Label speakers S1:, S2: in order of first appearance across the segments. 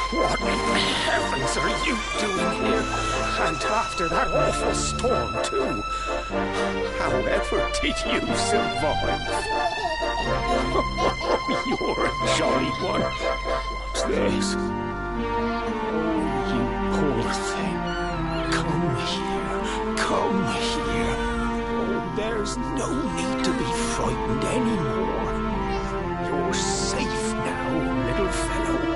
S1: What in heavens are you doing here? And after that awful storm, too. However did you survive? You're a jolly one. What's this? You poor thing. Come here. Come here. Oh, there's no need to be frightened anymore. You're safe now, little fellow.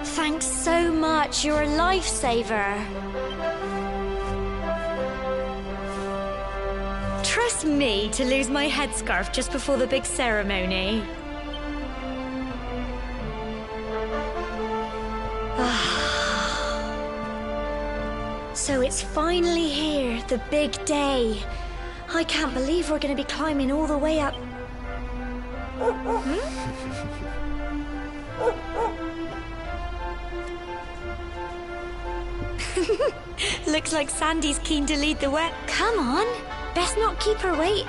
S2: Thanks so much, you're a lifesaver. Trust me to lose my headscarf just before the big ceremony. So it's finally here, the big day. I can't believe we're going to be climbing all the way up. Looks like Sandy's keen to lead the way. Come on, best not keep her wait.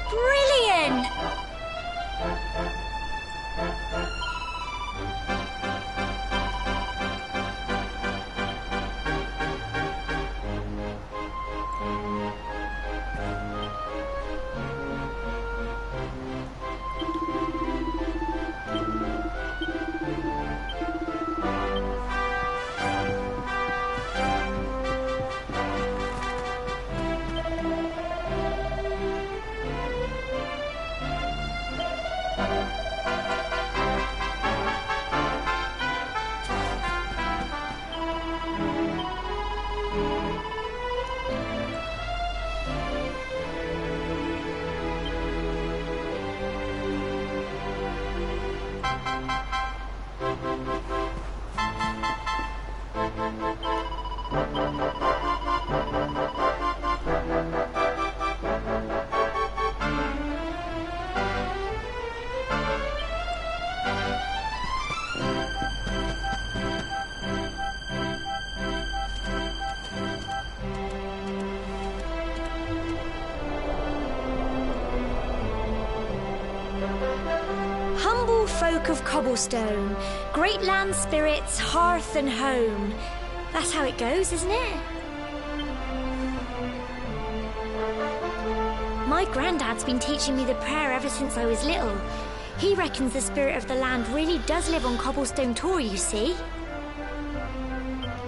S2: Brilliant! Humble folk of cobblestone, great land spirits, hearth and home. That's how it goes, isn't it? My granddad's been teaching me the prayer ever since I was little. He reckons the spirit of the land really does live on Cobblestone Tor, you see.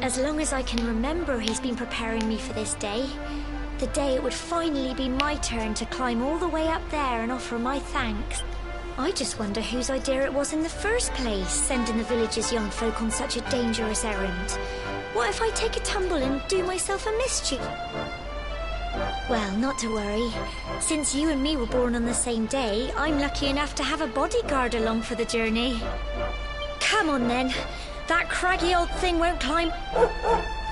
S2: As long as I can remember, he's been preparing me for this day. The day it would finally be my turn to climb all the way up there and offer my thanks. I just wonder whose idea it was in the first place, sending the village's young folk on such a dangerous errand. What if I take a tumble and do myself a mischief? Well, not to worry. Since you and me were born on the same day, I'm lucky enough to have a bodyguard along for the journey. Come on then. That craggy old thing won't climb...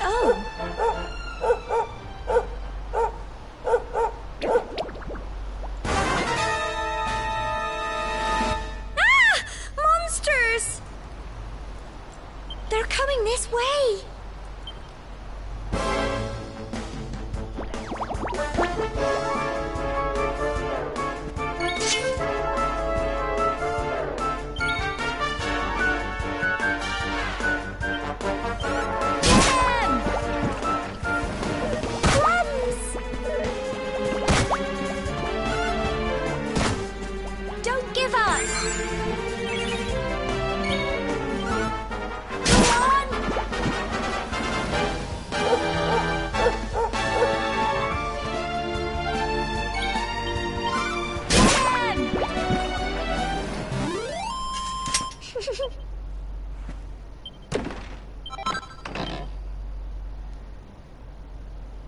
S2: Oh! They're coming this way! Don't give up!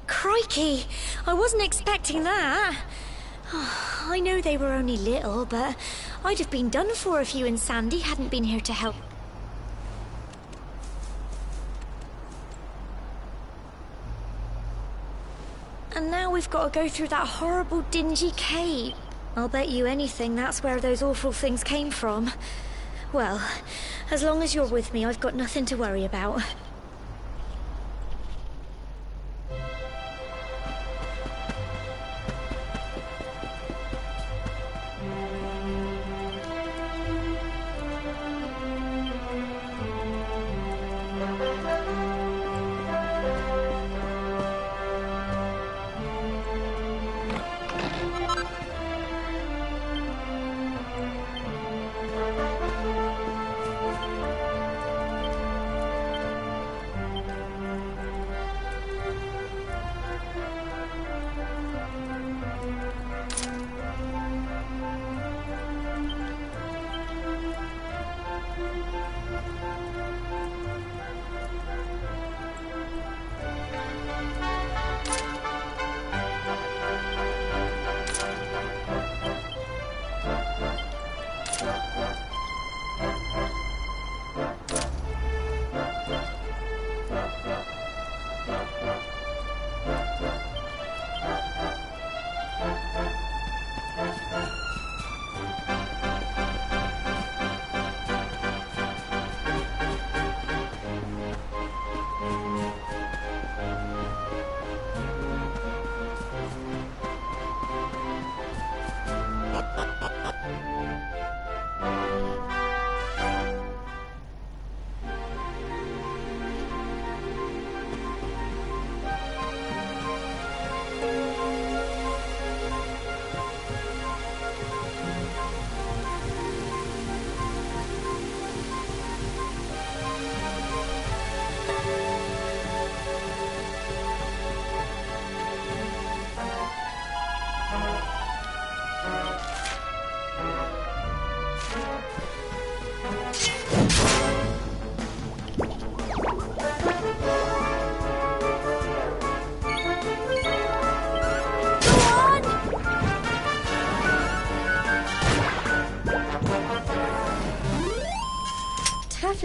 S2: Crikey, I wasn't expecting that. Oh, I know they were only little, but I'd have been done for if you and Sandy hadn't been here to help. And now we've got to go through that horrible, dingy cave. I'll bet you anything that's where those awful things came from. Well, as long as you're with me, I've got nothing to worry about.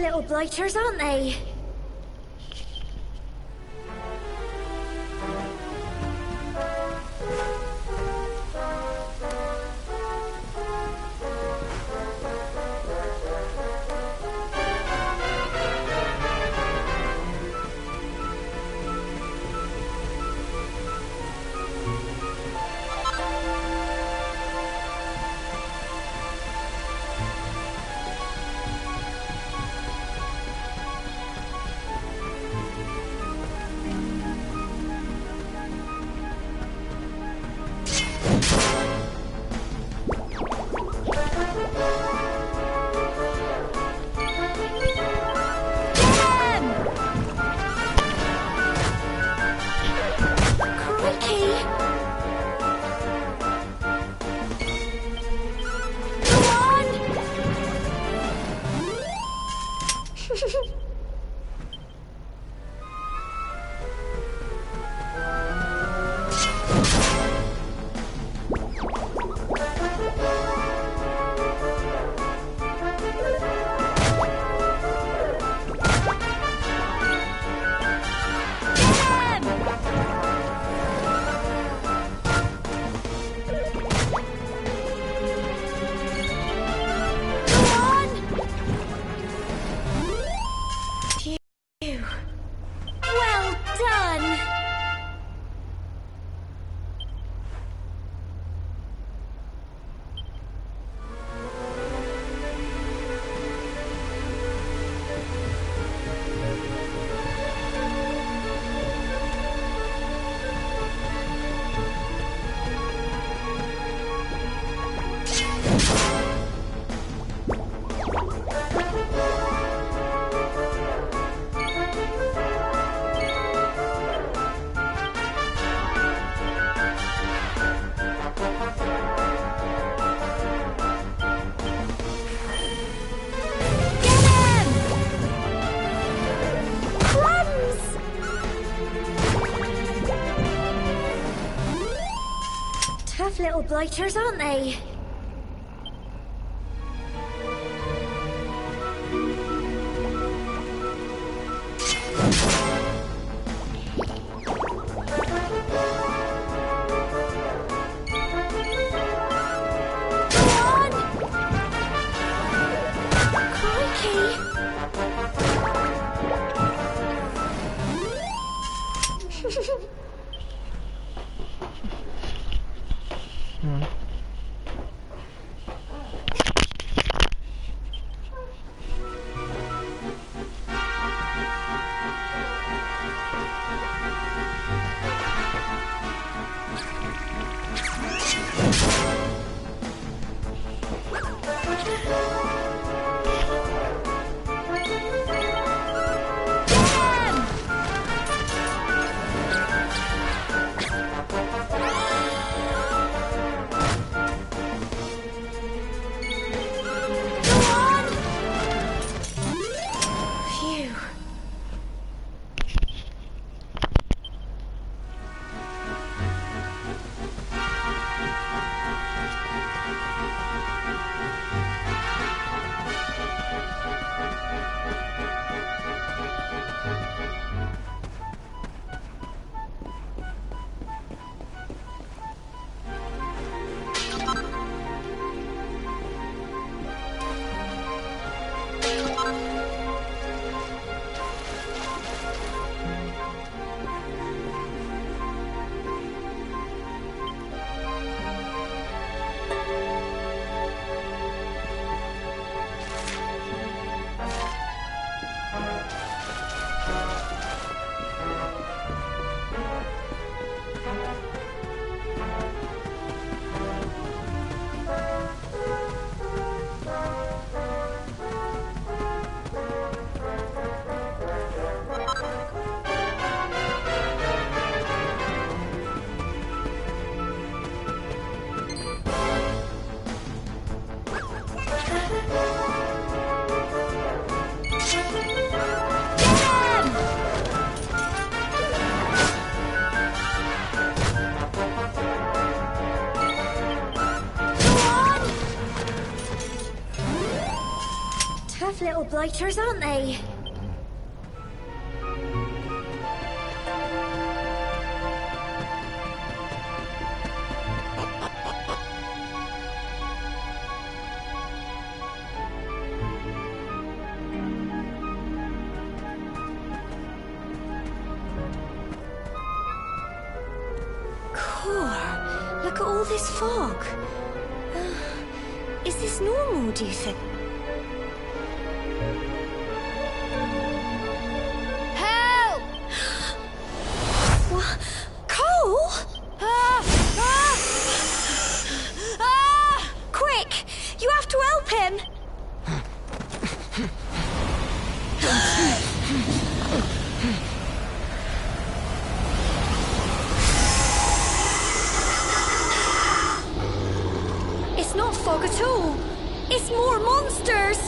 S2: little blighters, aren't they? Well done! Tough little blighters, aren't they? real blighters, aren't they? Look at all this fog. Is this normal, do you think?
S3: Help!
S2: What? Cole? Quick! You have to help him! It's not fog at all. It's more monsters.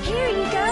S2: Here you go.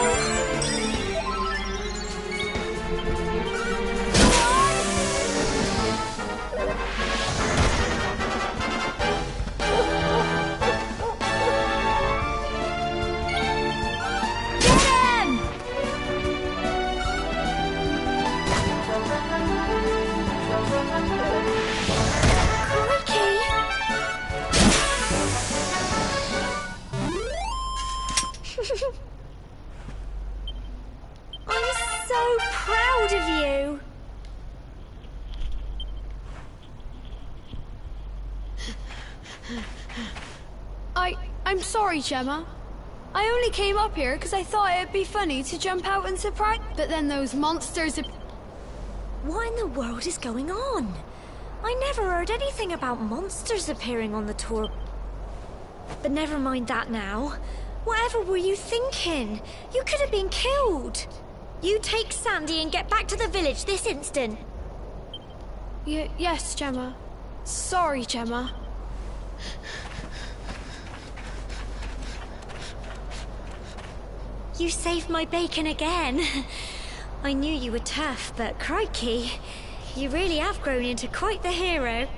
S2: I'm so proud of you.
S3: I'm sorry, Gemma. I only came up here because I thought it'd be funny to jump out and surprise. But then those monsters.
S2: What in the world is going on? I never heard anything about monsters appearing on the tour. But never mind that now. Whatever were you thinking? You could have been killed. You take Sandy and get back to the village this instant.
S3: Yes, Gemma. Sorry, Gemma.
S2: You saved my bacon again. I knew you were tough, but crikey, you really have grown into quite the hero.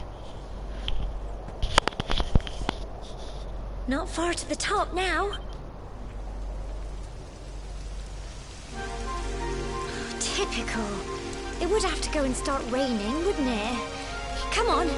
S2: Not far to the top now. Typical. It would have to go and start raining, wouldn't it? Come on.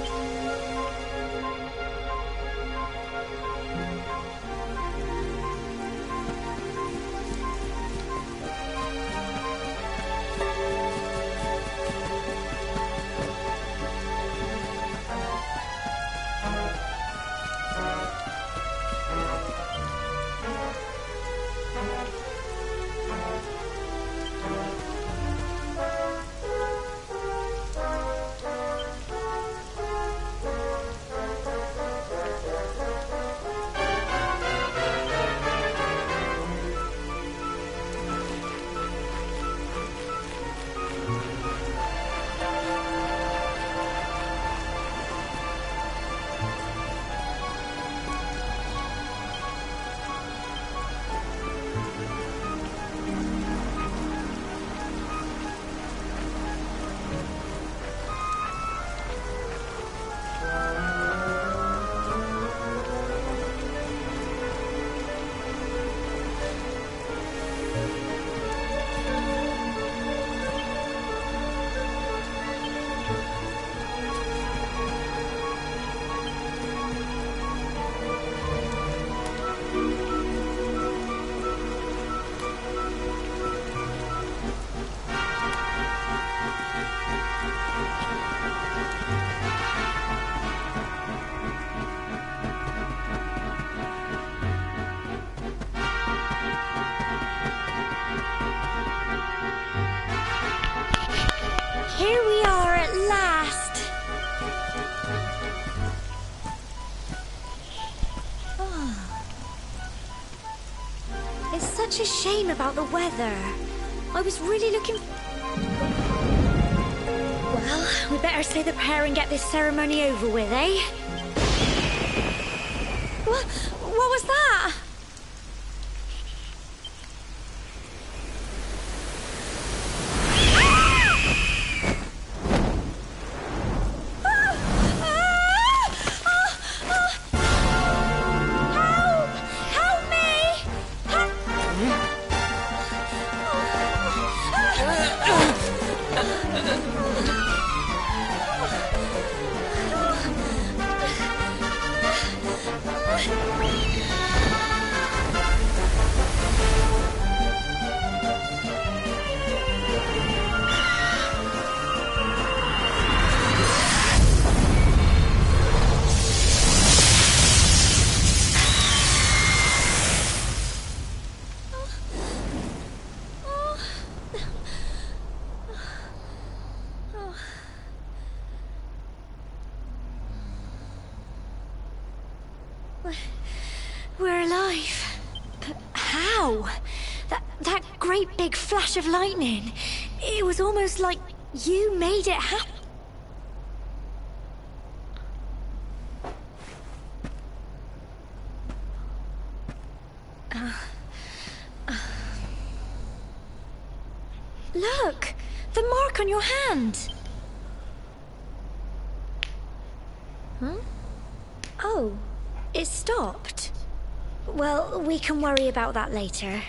S2: Here we are at last. It's such a shame about the weather. I was really looking... Well, we better say the prayer and get this ceremony over with, eh? What was that? We're alive. But how? That great big flash of lightning. It was almost like you made it happen. Look! The mark on your hand! Huh? Oh, it stopped. Well, we can worry about that later.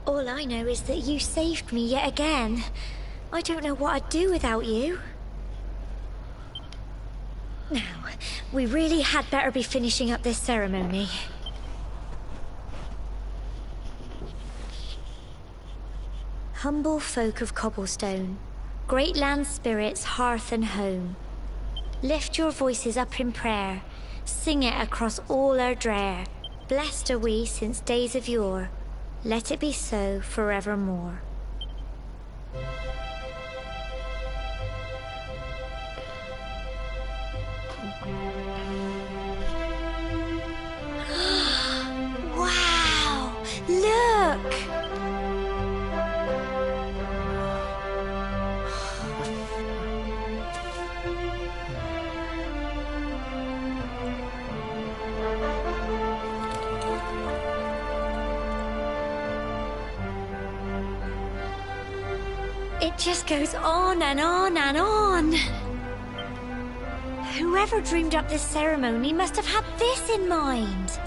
S2: All I know is that you saved me yet again. I don't know what I'd do without you. Now, we really had better be finishing up this ceremony. Humble folk of cobblestone, great land spirits, hearth and home, lift your voices up in prayer, sing it across all our drear. Blessed are we since days of yore, let it be so forevermore. Wow! Look! It just goes on and on and on. Whoever dreamed up this ceremony must have had this in mind.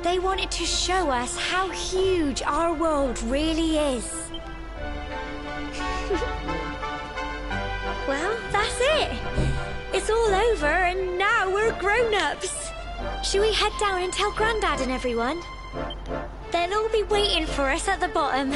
S2: They wanted to show us how huge our world really is. Well, that's it. It's all over and now we're grown-ups. Shall we head down and tell Grandad and everyone? They'll all be waiting for us at the bottom.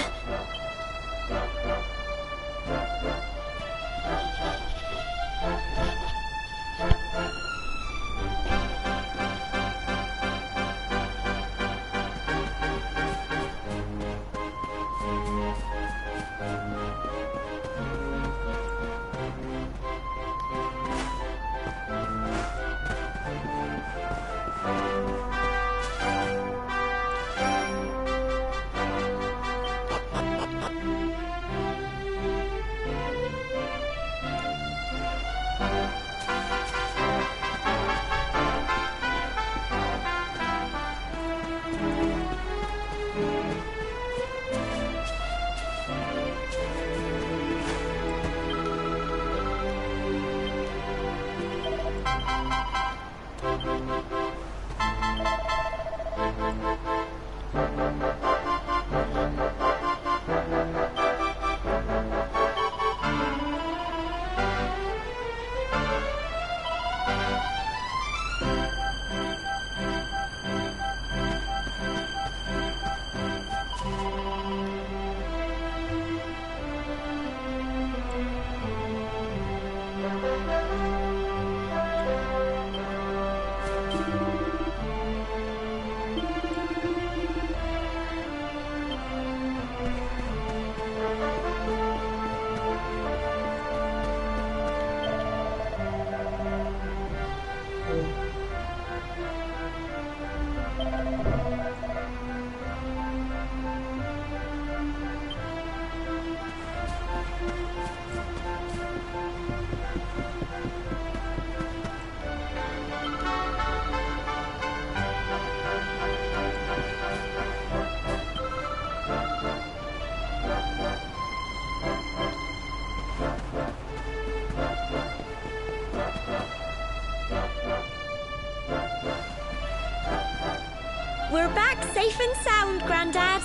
S2: safe and sound, Grandad.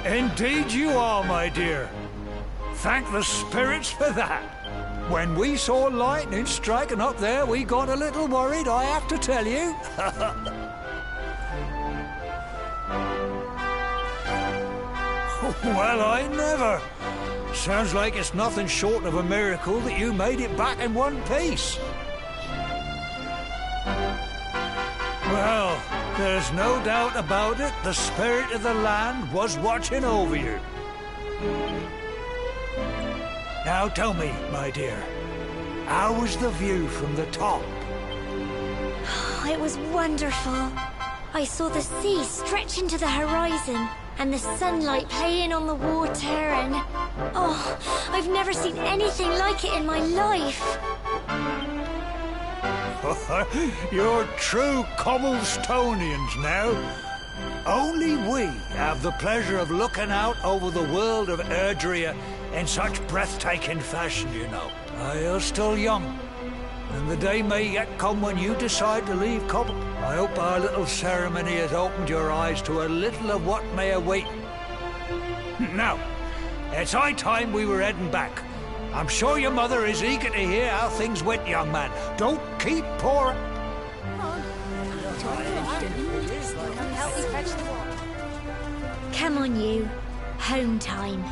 S4: Indeed you are, my dear. Thank the spirits for that. When we saw lightning striking up there, we got a little worried, I have to tell you. Well, I never. Sounds like it's nothing short of a miracle that you made it back in one piece. Well, there's no doubt about it, the spirit of the land was watching over you. Now tell me, my dear, how was the view from the top?
S2: It was wonderful. I saw the sea stretch into the horizon and the sunlight playing on the water and... Oh, I've never seen anything like it in my life.
S4: You're true Cobblestonians now. Only we have the pleasure of looking out over the world of Erdrea in such breathtaking fashion, you know. You're still young, and the day may yet come when you decide to leave Cobble. I hope our little ceremony has opened your eyes to a little of what may await. Now, it's high time we were heading back. I'm sure your mother is eager to hear how things went, young man. Don't keep poor...
S2: Come on, you. Home time.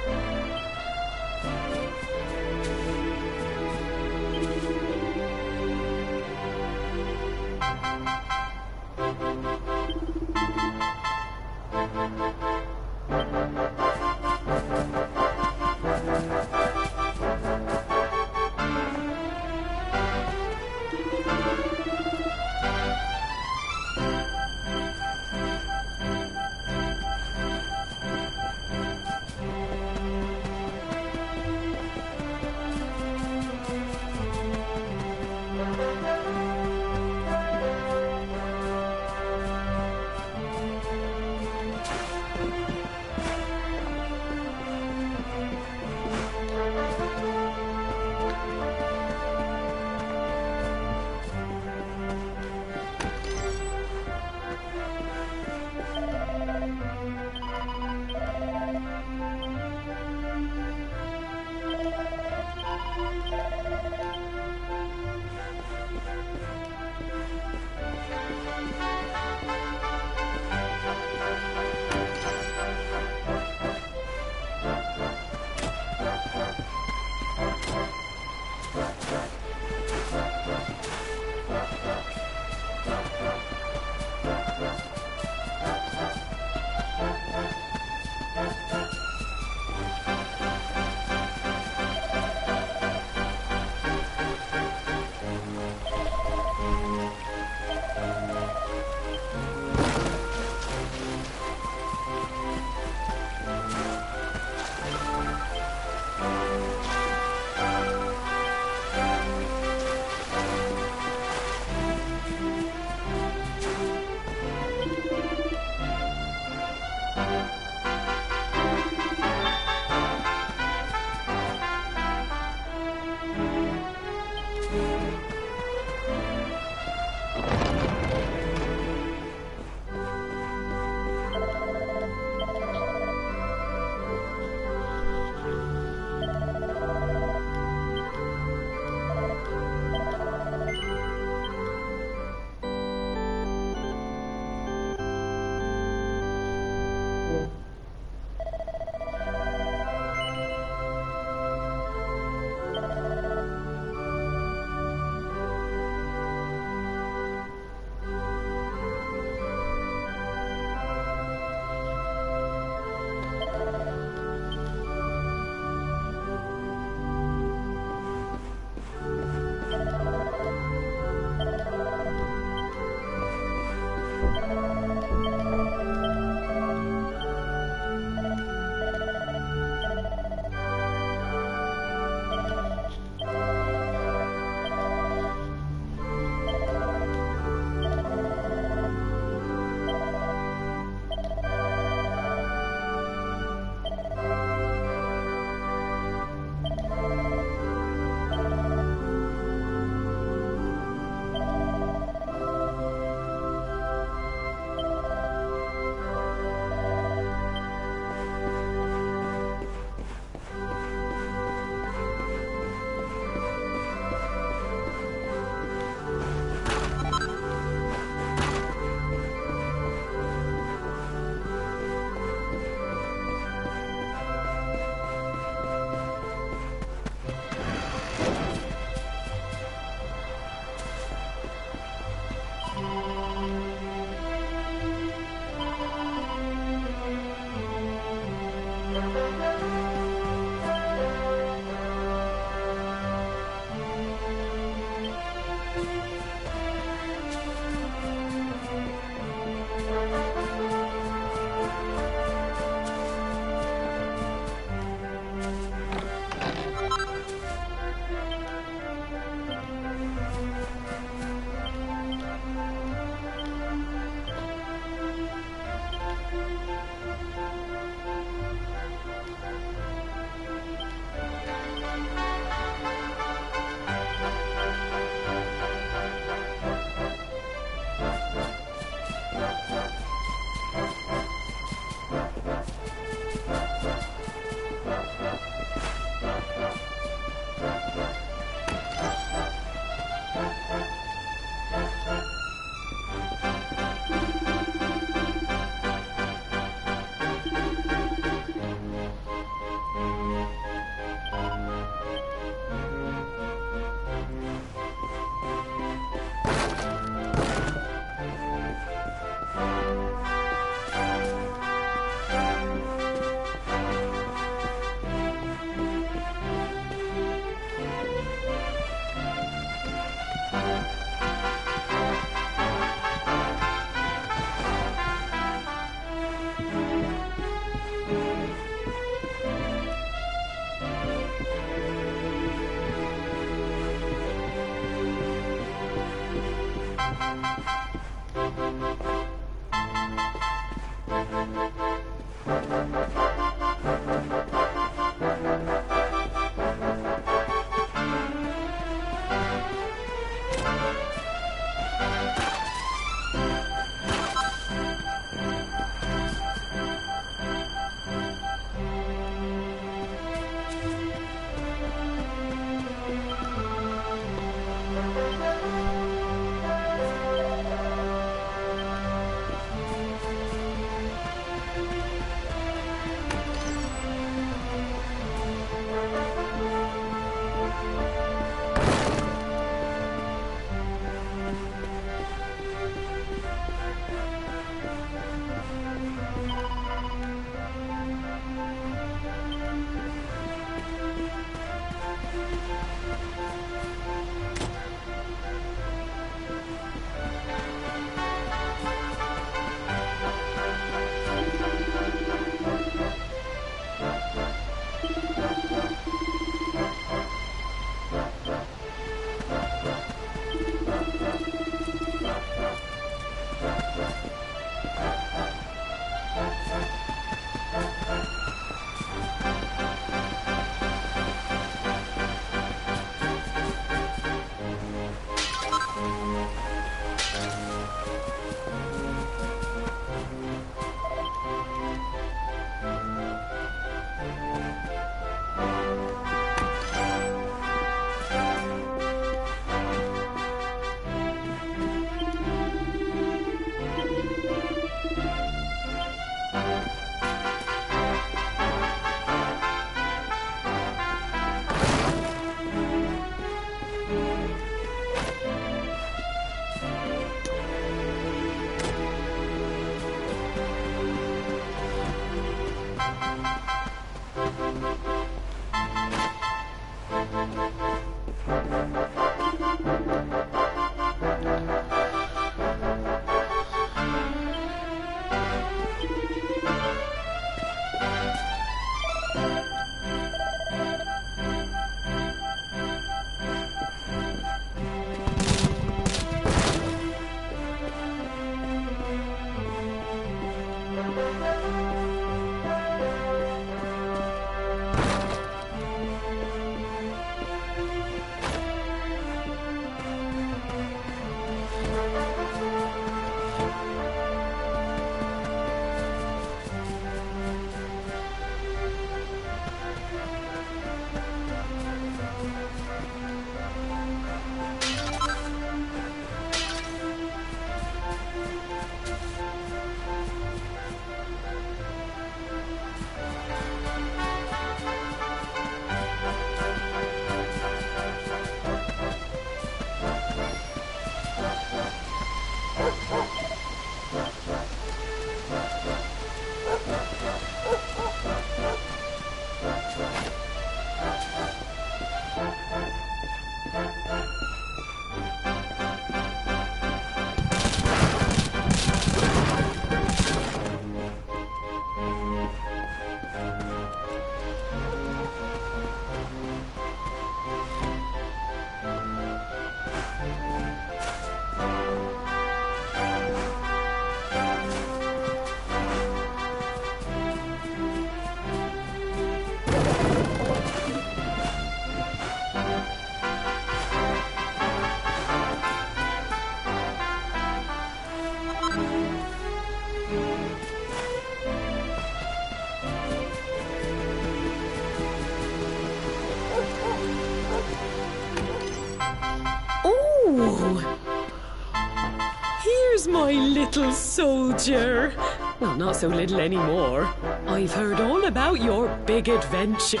S5: my little soldier. Well, not so little anymore. I've heard all about your big adventure.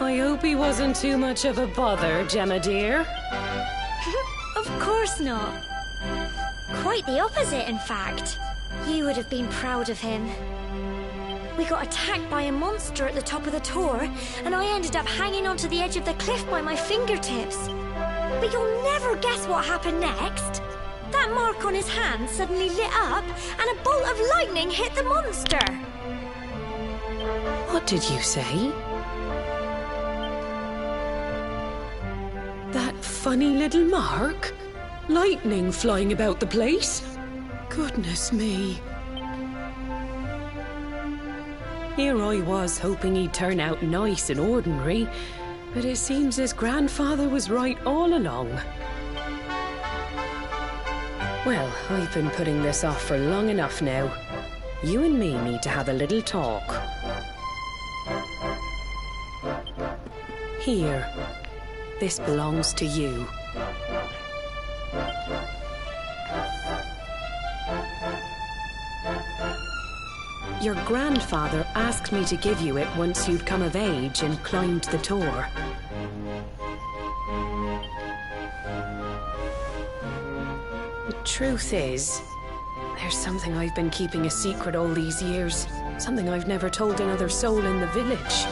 S5: I hope he wasn't too much of a bother, Gemma dear.
S2: Of course not. Quite the opposite, in fact. You would have been proud of him. We got attacked by a monster at the top of the tor, and I ended up hanging onto the edge of the cliff by my fingertips. But you'll never guess what happened next. That mark on his hand suddenly lit up, and a bolt of lightning hit the monster.
S5: What did you say? That funny little mark? Lightning flying about the place? Goodness me. Here I was hoping he'd turn out nice and ordinary, but it seems his grandfather was right all along. Well, I've been putting this off for long enough now. You and me need to have a little talk. Here. This belongs to you. Your grandfather asked me to give you it once you'd come of age and climbed the tor. The truth is, there's something I've been keeping a secret all these years. Something I've never told another soul in the village.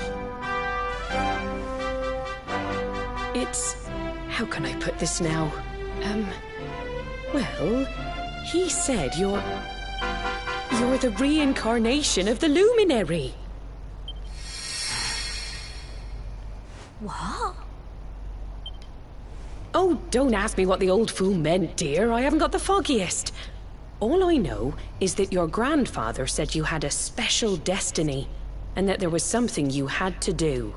S5: It's... how can I put this now? Well, he said you're the reincarnation of the luminary.
S2: What?
S5: Oh, don't ask me what the old fool meant, dear. I haven't got the foggiest. All I know is that your grandfather said you had a special destiny, and that there was something you had to do.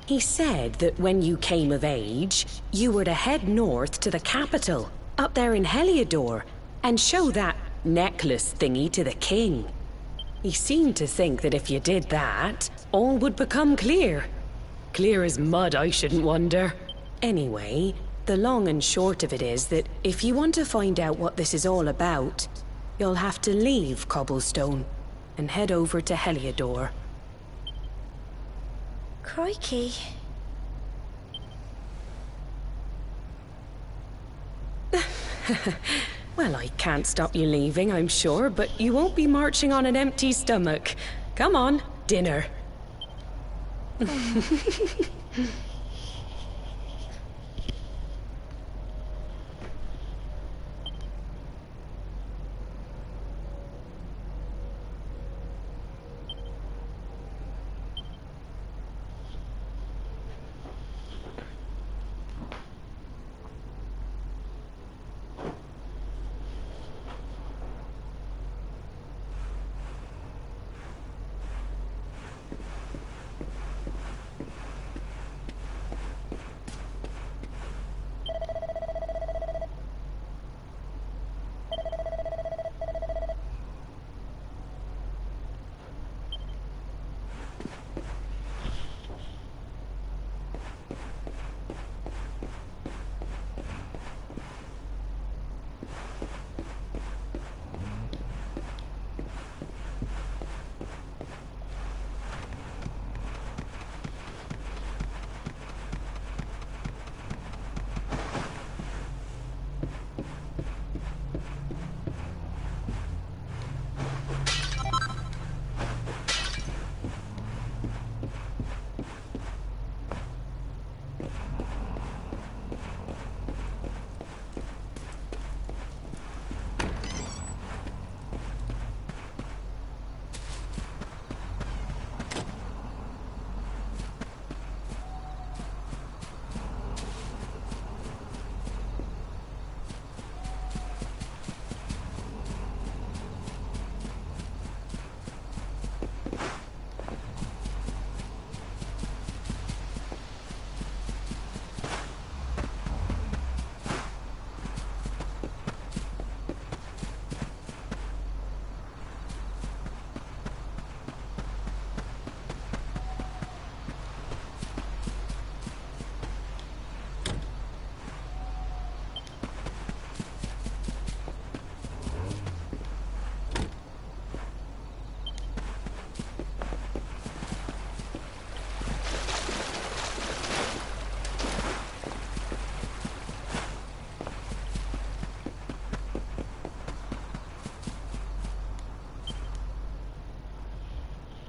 S5: He said that when you came of age, you were to head north to the capital, up there in Heliodor, and show that necklace thingy to the king. He seemed to think that if you did that, all would become clear. Clear as mud, I shouldn't wonder. Anyway, the long and short of it is that if you want to find out what this is all about, you'll have to leave Cobblestone and head over to Heliodor.
S2: Crikey.
S5: Well, I can't stop you leaving, I'm sure, but you won't be marching on an empty stomach. Come on, dinner.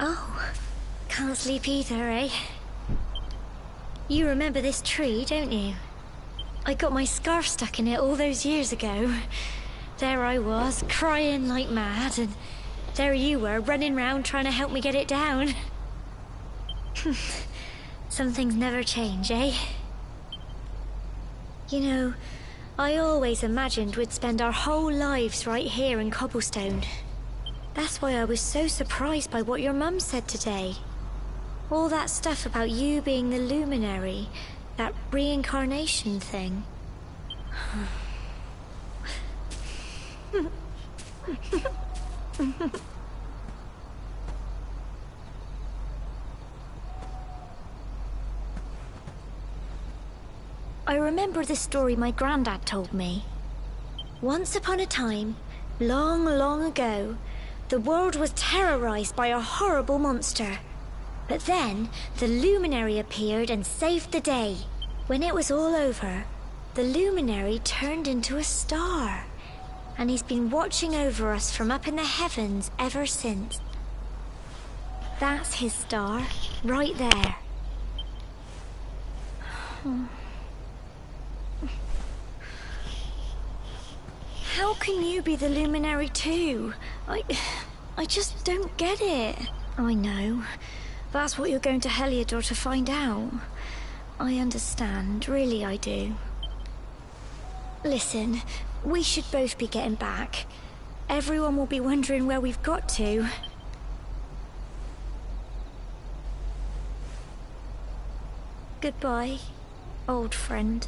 S2: Oh, can't sleep either, eh? You remember this tree, don't you? I got my scarf stuck in it all those years ago. There I was, crying like mad, and there you were, running round trying to help me get it down. Some things never change, eh? You know, I always imagined we'd spend our whole lives right here in Cobblestone. That's why I was so surprised by what your mum said today. All that stuff about you being the luminary, that reincarnation thing. I remember the story my granddad told me. Once upon a time, long, long ago, the world was terrorized by a horrible monster. But then, the luminary appeared and saved the day. When it was all over, the luminary turned into a star. And he's been watching over us from up in the heavens ever since. That's his star, right there. How can you be the luminary too? I just don't get it. I know. That's what you're going to Heliodor to find out. I understand, really I do. Listen, we should both be getting back. Everyone will be wondering where we've got to. Goodbye, old friend.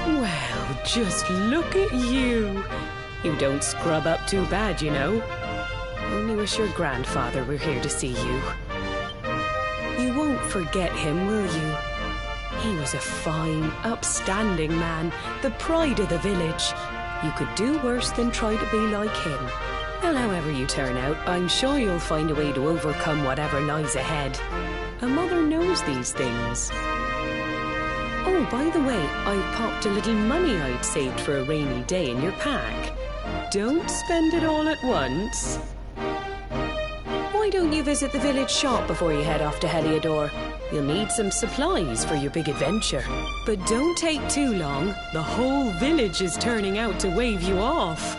S5: Well, just look at you. You don't scrub up too bad, you know. Only wish your grandfather were here to see you. You won't forget him, will you? He was a fine, upstanding man, the pride of the village. You could do worse than try to be like him. Well, however you turn out, I'm sure you'll find a way to overcome whatever lies ahead. A mother knows these things. Oh, by the way, I popped a little money I'd saved for a rainy day in your pack. Don't spend it all at once. Why don't you visit the village shop before you head off to Heliodor? You'll need some supplies for your big adventure. But don't take too long. The whole village is turning out to wave you off.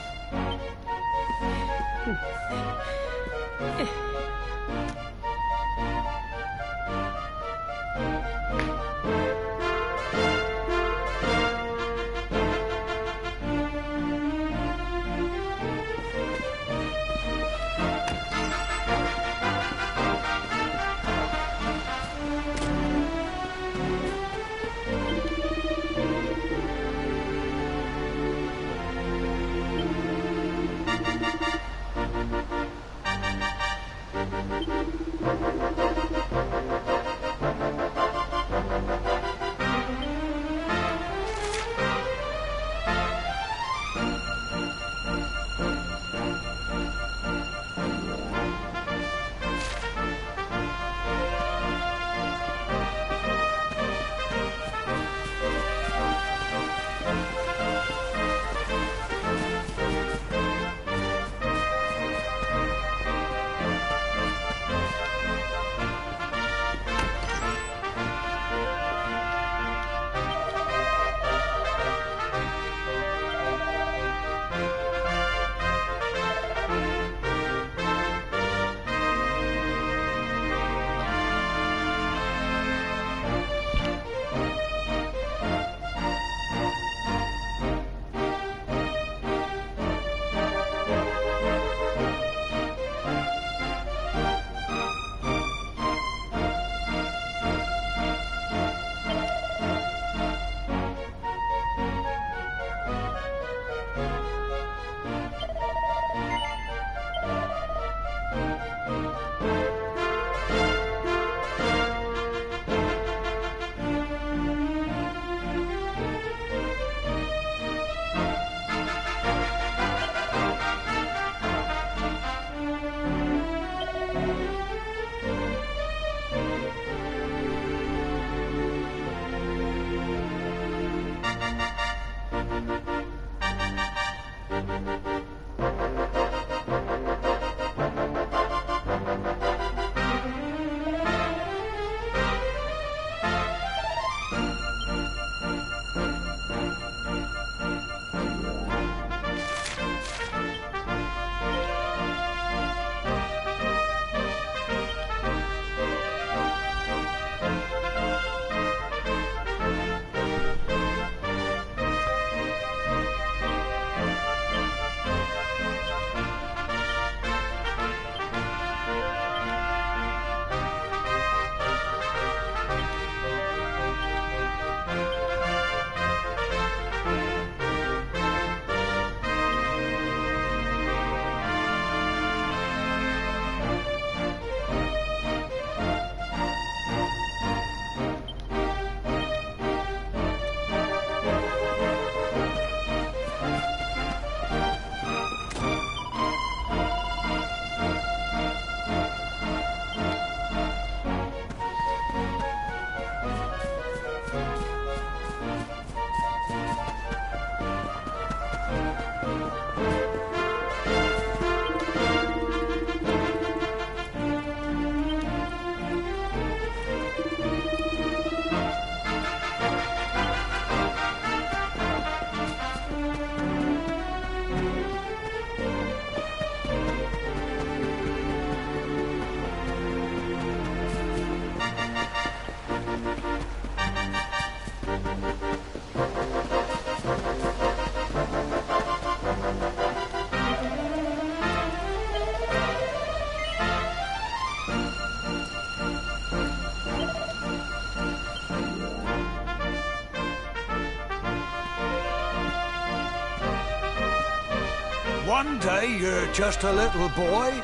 S4: One day you're just a little boy,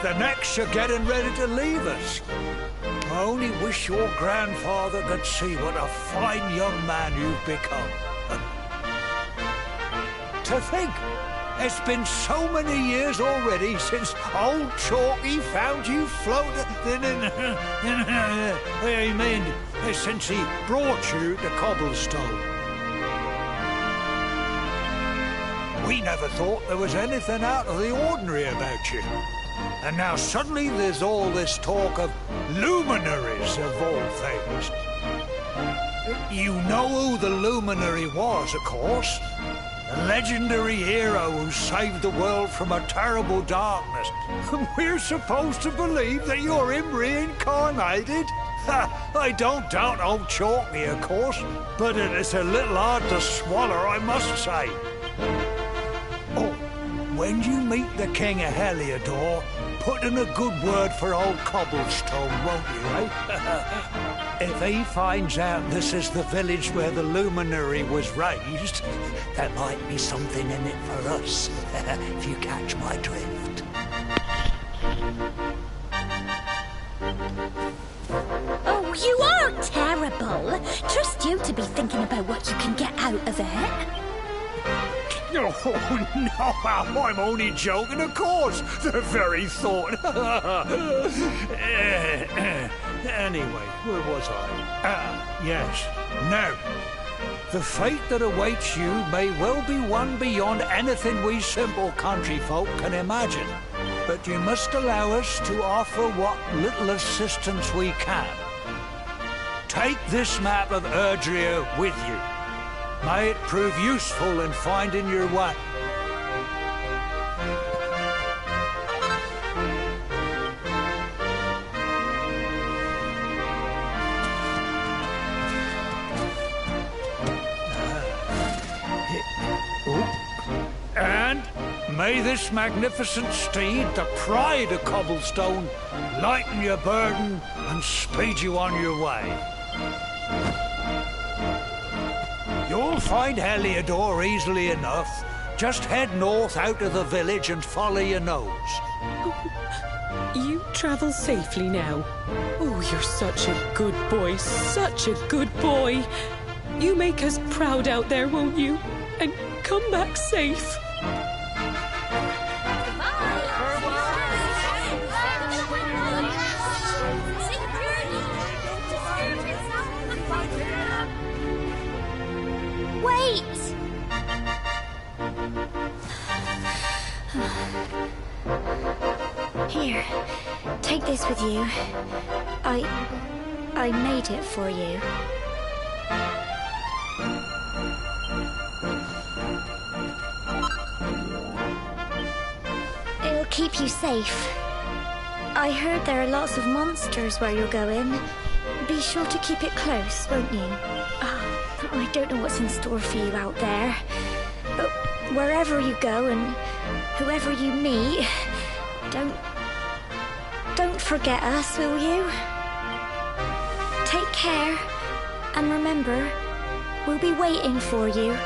S4: the next you're getting ready to leave us. I only wish your grandfather could see what a fine young man you've become. To think, it's been so many years already since old Chalky found you floating I mean, since he brought you to Cobblestone. We never thought there was anything out of the ordinary about you. And now suddenly there's all this talk of luminaries of all things. You know who the luminary was, of course. A legendary hero who saved the world from a terrible darkness. And we're supposed to believe that you're him reincarnated? I don't doubt old Chalky, of course, but it's a little hard to swallow, I must say. Oh, when you meet the King of Heliodor, put in a good word for old Cobblestone, won't you, eh? If he finds out this is the village where the luminary was raised, there might be something in it for us, if you catch my drift.
S2: Oh, you are terrible. Trust you to be thinking about what you can get out of it.
S4: Oh, no, I'm only joking, of course. The very thought. Anyway, where was I? Yes. Now, the fate that awaits you may well be one beyond anything we simple country folk can imagine. But you must allow us to offer what little assistance we can. Take this map of Erdrea with you. May it prove useful in finding your way. And may this magnificent steed, the pride of Cobblestone, lighten your burden and speed you on your way. You'll find Heliodor easily enough. Just head north out of the village and follow your nose.
S5: Oh, you travel safely now. Oh, you're such a good boy, such a good boy. You make us proud out there, won't you? And come back safe.
S2: Wait! Here, take this with you. I made it for you. It'll keep you safe. I heard there are lots of monsters where you're going. Be sure to keep it close, won't you? I don't know what's in store for you out there, but wherever you go and whoever you meet, don't forget us, will you? Take care, and remember, we'll be waiting for you.